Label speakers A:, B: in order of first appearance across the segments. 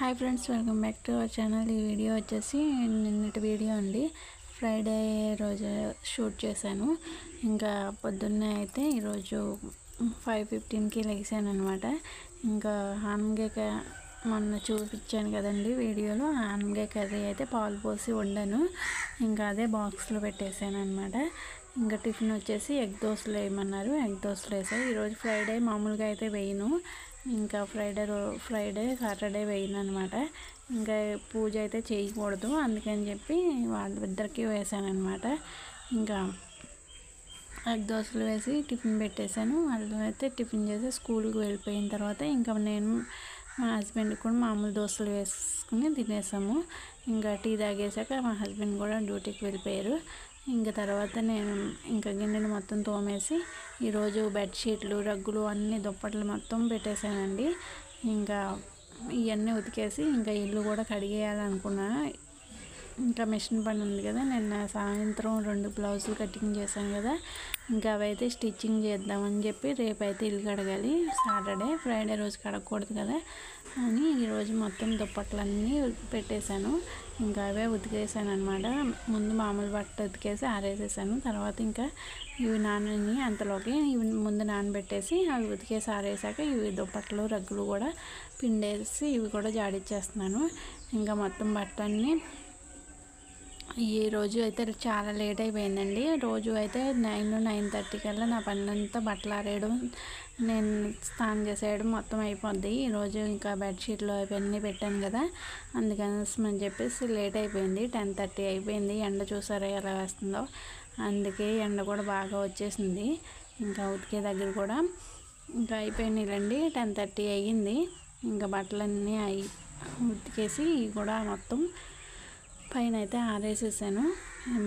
A: Hi friends, welcome back to our channel. ఈ video వచ్చేసి నిన్నటి వీడియో అండి. ఫ్రైడే రోజు షూట్ చేశాను. ఇంకా పొద్దున్నే అయితే ఈరోజు 5:15కి లెగిసాను అనమాట. ఇంకా ఆనమకాయ మొన్న చూపించాను కదండి వీడియోలో. ఆనమకాయ కర్రీ అయితే పాలు పోసి వండాను. ఇంకా అదే బాక్స్లో పెట్టేశాను అనమాట. ఇంకా టిఫిన్ వచ్చేసి ఎగ్ దోశలు వేయమన్నారు, ఎగ్ దోశలు వేసాను. ఈరోజు ఫ్రైడే మామూలుగా అయితే వేయను. ఇంకా ఫ్రైడే సాటర్డే వేయను అనమాట. ఇంకా పూజ అయితే చేయకూడదు అందుకని చెప్పి వాళ్ళిద్దరికీ వేసాను అనమాట. ఇంకా ఎగ్ దోశలు వేసి టిఫిన్ పెట్టేశాను. వాళ్ళు అయితే టిఫిన్ చేసి స్కూల్కి వెళ్ళిపోయిన తర్వాత ఇంకా నేను మా హస్బెండ్ కూడా మామూలు దోశలు వేసుకుని తినేసాము. ఇంకా టీ తాగేసాక మా హస్బెండ్ కూడా డ్యూటీకి వెళ్ళిపోయారు. ఇంకా తర్వాత నేను ఇంకా గిన్నెలు మొత్తం తోమేసి ఈరోజు బెడ్షీట్లు, రగ్గులు, అన్ని దుప్పట్లు మొత్తం పెట్టేశానండి. ఇంకా ఇవన్నీ ఉతికేసి ఇంకా ఇల్లు కూడా కడిగేయాలనుకున్నా. ఇంకా మిషన్ పని ఉంది కదా, నిన్న సాయంత్రం 2 బ్లౌజులు కటింగ్ చేశాను కదా, ఇంకా అవైతే స్టిచ్చింగ్ చేద్దామని చెప్పి రేపైతే ఇల్లు కడగాలి. ఫ్రైడే రోజు కడగకూడదు కదా అని ఈరోజు మొత్తం దుప్పట్లన్నీ పెట్టేశాను. ఇంకా అవే ఉతికేసాను అనమాట. ముందు మామూలు బట్ట ఉతికేసి ఆరేసేసాను. తర్వాత ఇంకా ఇవి నానని అంతలోకి ఇవి ముందు నానబెట్టేసి అవి ఉతికేసి ఆరేసాక ఇవి దుప్పట్లు, రగ్గులు కూడా పిండేసి ఇవి కూడా జాడిచ్చేస్తున్నాను. ఇంకా మొత్తం బట్టలన్నీ ఈ రోజు అయితే చాలా లేట్ అయిపోయిందండి. రోజు అయితే 9:30 కల్లా నా పని అంతా బట్టలు ఆరేయడం, నేను స్నానం చేసేయడం మొత్తం అయిపోద్ది. ఈరోజు ఇంకా బెడ్షీట్లు అవన్నీ పెట్టాను కదా, అందుకని చెప్పేసి లేట్ అయిపోయింది. 10:30 అయిపోయింది. ఎండ చూసారా ఎలా వేస్తుందో, అందుకే ఎండ కూడా బాగా వచ్చేసింది. ఇంకా ఉతికే దగ్గర కూడా ఇంకా అయిపోయినాయిలండి. 10:30 అయ్యింది. ఇంకా బట్టలన్నీ ఉతికేసి కూడా మొత్తం పైన అయితే ఆరేసేసాను.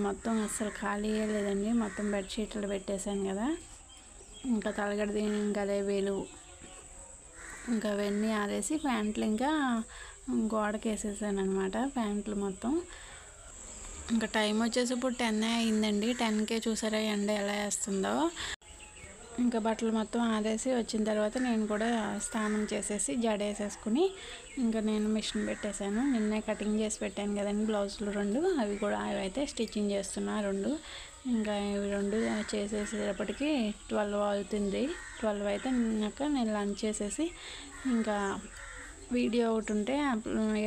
A: మొత్తం అస్సలు ఖాళీయే లేదండి. మొత్తం బెడ్షీట్లు పెట్టేశాను కదా, ఇంకా తలగడది, ఇంకా వేలు, ఇంకా అవన్నీ ఆరేసి ప్యాంట్లు ఇంకా గోడకి వేసేసాను అనమాట. ప్యాంట్లు మొత్తం ఇంకా టైం వచ్చేసి ఇప్పుడు 10 అయిందండి. 10కే చూసారా ఎండ ఎలా వేస్తుందో. ఇంకా బట్టలు మొత్తం ఆరేసి వచ్చిన తర్వాత నేను కూడా స్నానం చేసేసి జడేసేసుకుని ఇంకా నేను మిషన్ పెట్టేశాను. నిన్నే కటింగ్ చేసి పెట్టాను కదండి బ్లౌజులు 2, అవి కూడా అవైతే స్టిచ్చింగ్ చేస్తున్నా 2. ఇంకా ఇవి 2 చేసేసేటప్పటికి 12 అవుతుంది. 12 అయితే నేను లంచ్ చేసేసి ఇంకా వీడియో ఒకటి ఉంటే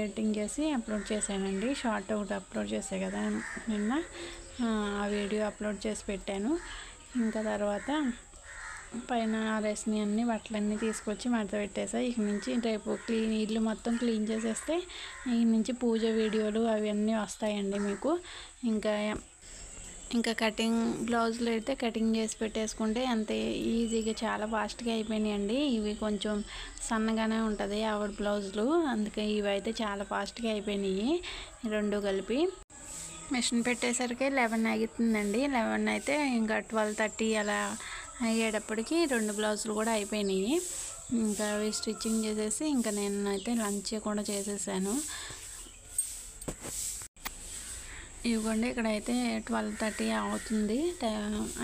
A: ఎడిటింగ్ చేసి అప్లోడ్ చేశానండి. షార్ట్ ఒకటి అప్లోడ్ చేసే కదా నిన్న, ఆ వీడియో అప్లోడ్ చేసి పెట్టాను. ఇంకా తర్వాత పైన ఆరేసినవి అన్నీ బట్టలన్నీ తీసుకొచ్చి మడత పెట్టేసా. ఇక నుంచి రేపు ఇల్లు మొత్తం క్లీన్ చేసేస్తే ఇక నుంచి పూజ వీడియోలు అవన్నీ వస్తాయండి మీకు. ఇంకా కటింగ్ బ్లౌజులు అయితే కటింగ్ చేసి పెట్టేసుకుంటే అంత ఈజీగా చాలా ఫాస్ట్గా అయిపోయినాయండి. ఇవి కొంచెం సన్నగానే ఉంటుంది ఆవిడ బ్లౌజులు, అందుకే ఇవి అయితే చాలా ఫాస్ట్గా అయిపోయినాయి 2 కలిపి. మిషన్ పెట్టేసరికి 11 అవుతుందండి. 11 అయితే ఇంకా 12:30 అలా అయ్యేటప్పటికి 2 బ్లౌజులు కూడా అయిపోయినాయి. ఇంకా అవి స్టిచ్చింగ్ చేసేసి ఇంకా నేను అయితే లంచ్ కూడా చేసేసాను. ఇవ్వండి, ఇక్కడైతే 12:30 అవుతుంది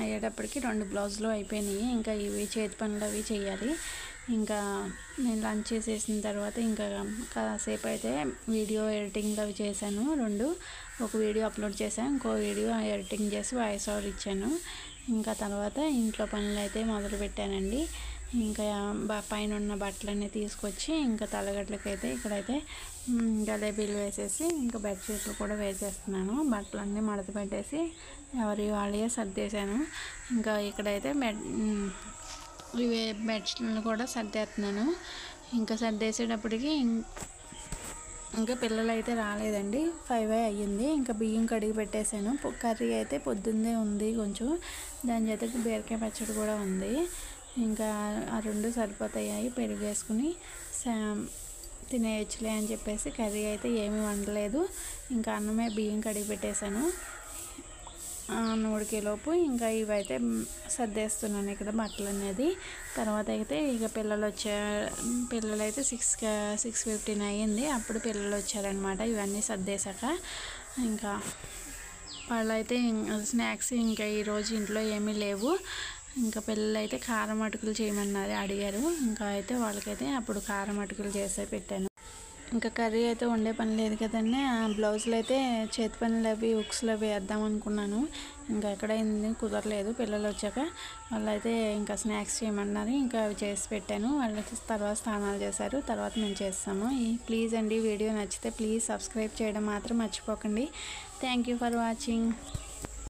A: అయ్యేటప్పటికి 2 బ్లౌజులు అయిపోయినాయి. ఇంకా ఇవి చేతి పనులు అవి చేయాలి. ఇంకా నేను లంచ్ చేసేసిన తర్వాత ఇంకా కాసేపు అయితే వీడియో ఎడిటింగ్ అవి చేశాను 2. ఒక వీడియో అప్లోడ్ చేశాను, ఇంకో వీడియో ఎడిటింగ్ చేసి వాయిస్ ఓవర్ ఇచ్చాను. ఇంకా తర్వాత ఇంట్లో పనులు అయితే మొదలు పెట్టానండి. ఇంకా పైన ఉన్న బట్టలన్నీ తీసుకొచ్చి ఇంకా తలగట్లకైతే ఇక్కడైతే గలేబీలు వేసేసి ఇంకా బెడ్షీట్లు కూడా వేసేస్తున్నాను. బట్టలన్నీ మడత పెట్టేసి ఎవరి వాళ్ళే సర్దేశాను. ఇంకా ఇక్కడైతే ఇవే బెడ్షీట్లు కూడా సర్దేస్తున్నాను. ఇంకా సర్దేసేటప్పటికి ఇంకా పిల్లలు అయితే రాలేదండి. 5 అయ్యింది. ఇంకా బియ్యం కడిగి పెట్టేశాను. కర్రీ అయితే పొద్దున్నే ఉంది కొంచెం, దాని చేతకి బీరకాయ పచ్చడి కూడా ఉంది. ఇంకా ఆ 2 సరిపోతాయి. పెరుగు వేసుకుని తినేయచ్చులే అని చెప్పేసి కర్రీ అయితే ఏమీ వండలేదు. ఇంకా అన్నమే బియ్యం కడిగి పెట్టేశాను. ఉడికేలోపు ఇంకా ఇవైతే సర్దేస్తున్నాను ఇక్కడ బట్టలు అనేది. తర్వాత అయితే ఇక పిల్లలు అయితే 6:15 అయ్యింది. అప్పుడు పిల్లలు వచ్చారనమాట. ఇవన్నీ సర్దేశాక ఇంకా వాళ్ళైతే స్నాక్స్ ఇంకా ఈరోజు ఇంట్లో ఏమీ లేవు. ఇంకా పిల్లలు అయితే కారం అటుకులు చేయమన్నారు, అడిగారు. ఇంకా అయితే వాళ్ళకైతే అప్పుడు కారం అటుకులు చేసే పెట్టాను. ఇంకా కర్రీ అయితే వండే పని లేదు కదండి. ఆ బ్లౌజులు అయితే చేతి పనులు అవి హుక్స్లు అవి వేద్దాం అనుకున్నాను. ఇంకా ఎక్కడైంది కుదరలేదు. పిల్లలు వచ్చాక వాళ్ళైతే ఇంకా స్నాక్స్ చేయమన్నారు. ఇంకా అవి చేసి పెట్టాను. వాళ్ళకి తర్వాత స్నానాలు చేశారు. తర్వాత మేము చేస్తాము. ప్లీజ్ అండి, వీడియో నచ్చితే ప్లీజ్ సబ్స్క్రైబ్ చేయడం మాత్రం మర్చిపోకండి. Thank you for watching.